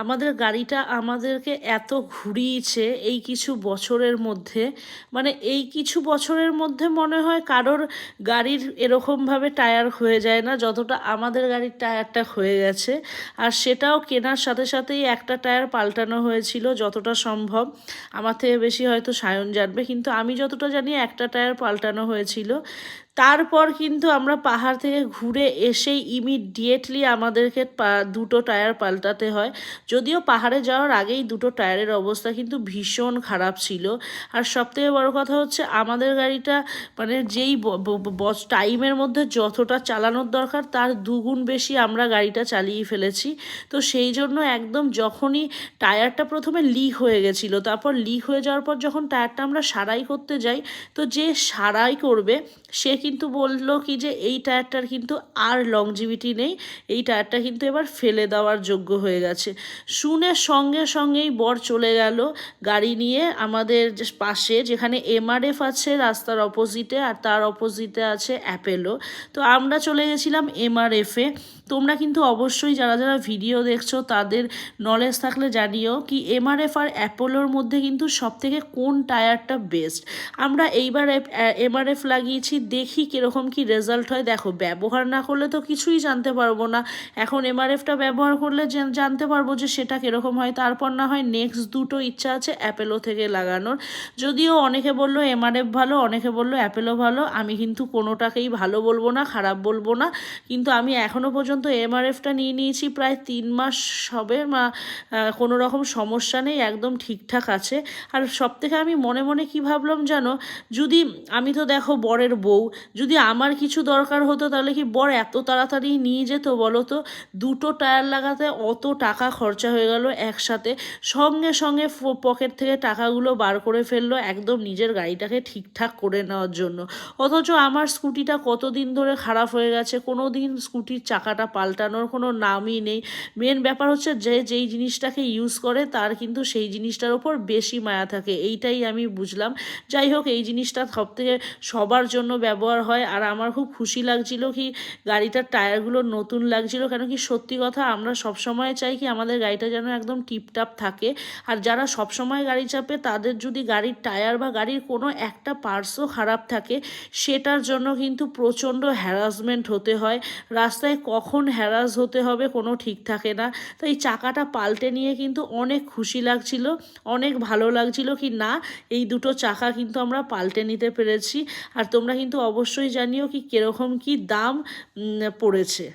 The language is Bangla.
আমাদের গাড়িটা আমাদেরকে এত ঘুরিয়েছে এই কিছু বছরের মধ্যে, মানে এই কিছু বছরের মধ্যে মনে হয় কারোর গাড়ির এরকমভাবে টায়ার হয়ে যায় না যতটা আমাদের গাড়ির টায়ারটা হয়ে গেছে। আর সেটাও কেনার সাথে সাথেই একটা টায়ার পাল্টানো হয়েছিল যতটা সম্ভব। আমার থেকে বেশি হয়তো সায়ন জানবে, কিন্তু আমি যতটা জানি একটা টায়ার পাল্টানো হয়েছিল। তারপর কিন্তু আমরা পাহাড় থেকে ঘুরে এসেই ইমিডিয়েটলি আমাদেরকে দুটো টায়ার পাল্টাতে হয়। যদিও পাহাড়ে যাওয়ার আগেই দুটো টায়ারের অবস্থা কিন্তু ভীষণ খারাপ ছিল। আর সবথেকে বড় কথা হচ্ছে আমাদের গাড়িটা মানে যেই টাইমের মধ্যে যতটা চালানোর দরকার তার দুগুণ বেশি আমরা গাড়িটা চালিয়ে ফেলেছি। তো সেই জন্য একদম যখনই টায়ারটা প্রথমে লিক হয়ে গেছিলো, তারপর লিক হয়ে যাওয়ার পর যখন টায়ারটা আমরা সারাই করতে যাই, তো যে সারাই করবে সে কিন্তু বললো কি যে এই টায়ারটার কিন্তু আর লংজিভিটি নেই, এই টায়ারটা কিন্তু এবার ফেলে দেওয়ার যোগ্য হয়ে গেছে। শুনে সঙ্গে সঙ্গেই বর চলে গেল গাড়ি নিয়ে আমাদের পাশে, যেখানে এমআরএফ আছে রাস্তার অপোজিটে, আর তার অপোজিটে আছে অ্যাপেলো। তো আমরা চলে গেছিলাম এমআরএফে। তোমরা কিন্তু অবশ্যই যারা যারা ভিডিও দেখছো তাদের নলেজ থাকলে জানিও কি এমআরএফ আর অ্যাপোলোর মধ্যে কিন্তু সবথেকে কোন টায়ারটা বেস্ট। আমরা এইবার এমআরএফ লাগিয়েছি, দেখি কীরকম কি রেজাল্ট হয়। দেখো, ব্যবহার না করলে তো কিছুই জানতে পারবো না, এখন এমআরএফটা ব্যবহার করলে জানতে পারবো যে সেটা কীরকম হয়। তারপর না হয় নেক্সট দুটো ইচ্ছা আছে অ্যাপেলো থেকে লাগানোর। যদিও অনেকে বললো এমআরএফ ভালো, অনেকে বললো অ্যাপেলো ভালো, আমি কিন্তু কোনোটাকেই ভালো বলবো না, খারাপ বলবো না। কিন্তু আমি এখনও পর্যন্ত এমআরএফটা নিয়ে নিয়েছি প্রায় 3 মাস হবে, কোনো রকম সমস্যা নেই, একদম ঠিকঠাক আছে। আর সবথেকে আমি মনে মনে কি ভাবলাম জানো, যদি আমি তো দেখো বরের বউ, যদি আমার কিছু দরকার হতো তাহলে কি বর এত তাড়াতাড়ি নিয়ে যেত বলো তো? দুটো টায়ার লাগাতে অত টাকা খরচা হয়ে গেল একসাথে, সঙ্গে সঙ্গে পকেট থেকে টাকাগুলো বার করে ফেললো একদম নিজের গাড়িটাকে ঠিকঠাক করে নেওয়ার জন্য। অথচ আমার স্কুটিটা কতদিন ধরে খারাপ হয়ে গেছে, কোনো দিন স্কুটির চাকাটা পাল্টানোর কোনো নামই নেই। মেন ব্যাপার হচ্ছে যে যেই জিনিসটাকে ইউজ করে তার কিন্তু সেই জিনিসটার ওপর বেশি মায়া থাকে, এইটাই আমি বুঝলাম। যাই হোক, এই জিনিসটা সবথেকে সবার জন্য ব্যবহার হয়। আর আমার খুব খুশি লাগছিল কি গাড়িটার টায়ারগুলো নতুন লাগছিল, কেন কি সত্যি কথা আমরা সবসময় চাই কি আমাদের গাড়িটা যেন একদম টিপটাপ থাকে। আর যারা সবসময় গাড়ি চাপে তাদের যদি গাড়ির টায়ার বা গাড়ির কোনো একটা পার্টসও খারাপ থাকে, সেটার জন্য কিন্তু প্রচণ্ড হ্যারাসমেন্ট হতে হয়। রাস্তায় কখন হ্যারাস হতে হবে কোনো ঠিক থাকে না। তো এই চাকাটা পাল্টে নিয়ে কিন্তু অনেক খুশি লাগছিল, অনেক ভালো লাগছিল কি না এই দুটো চাকা কিন্তু আমরা পাল্টে নিতে পেরেছি। আর তোমরা কিন্তু অবশ্যই জানিও কি কীরকম কি দাম পড়েছে।